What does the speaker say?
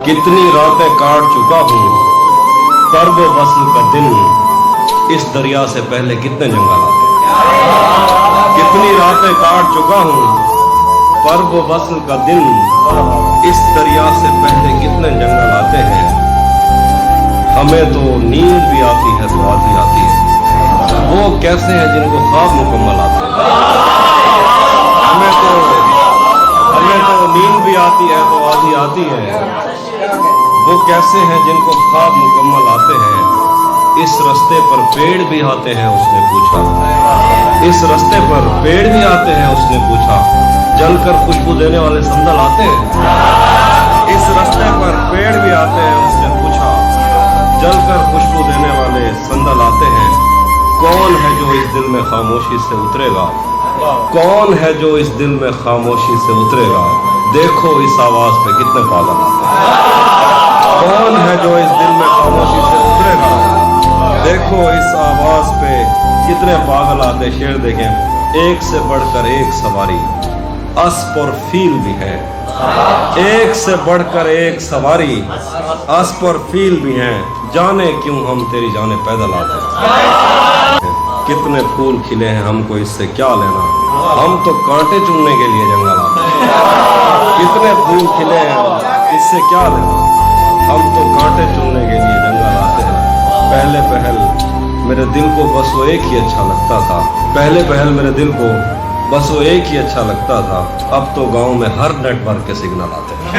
कितनी रातें काट चुका हूँ, कर्ब वस्ल का दिन इस दरिया से पहले कितने जंगल आते हैं। कितनी रातें काट चुका हूँ, कर्ब वस्ल का दिन इस दरिया से पहले कितने जंगल आते हैं। हमें तो नींद भी आती है तो आधी आती है, वो कैसे हैं जिनको ख्वाब मुकम्मल आते हैं। हमें तो नींद भी आती है तो आधी आती है, वो कैसे हैं जिनको ख्वाब मुकम्मल आते हैं। इस रास्ते पर पेड़ भी आते हैं उसने पूछा, इस रास्ते पर पेड़ भी आते हैं उसने पूछा, जलकर खुशबू देने वाले संदल आते हैं। इस रास्ते पर पेड़ भी आते हैं उसने पूछा, जलकर खुशबू देने वाले संदल आते हैं। कौन है जो इस दिल में खामोशी से उतरेगा, कौन है जो इस दिल में खामोशी से उतरेगा। देखो इस आवाज पे कितने पागल आते हैं। कौन है जो इस दिल में खामोशी से उतरेगा, देखो इस आवाज पे कितने पागल आते। शेर देखें, एक से बढ़कर एक सवारी, अस्प और फील भी है। एक से बढ़कर एक सवारी, अस्प और फील भी हैं। जाने क्यों हम तेरी जाने पैदल आते हैं। कितने फूल खिले हैं हमको इससे क्या लेना, हम तो कांटे चुनने के लिए जंगल आते हैं। कितने फूल खिले हैं इससे क्या लेना, हम तो कांटे चुनने के लिए जंगल आते हैं। पहले पहल मेरे दिल को बस वो एक ही अच्छा लगता था, पहले पहल मेरे दिल को बस वो एक ही अच्छा लगता था। अब तो गांव में हर नेटवर्क के सिग्नल आते हैं।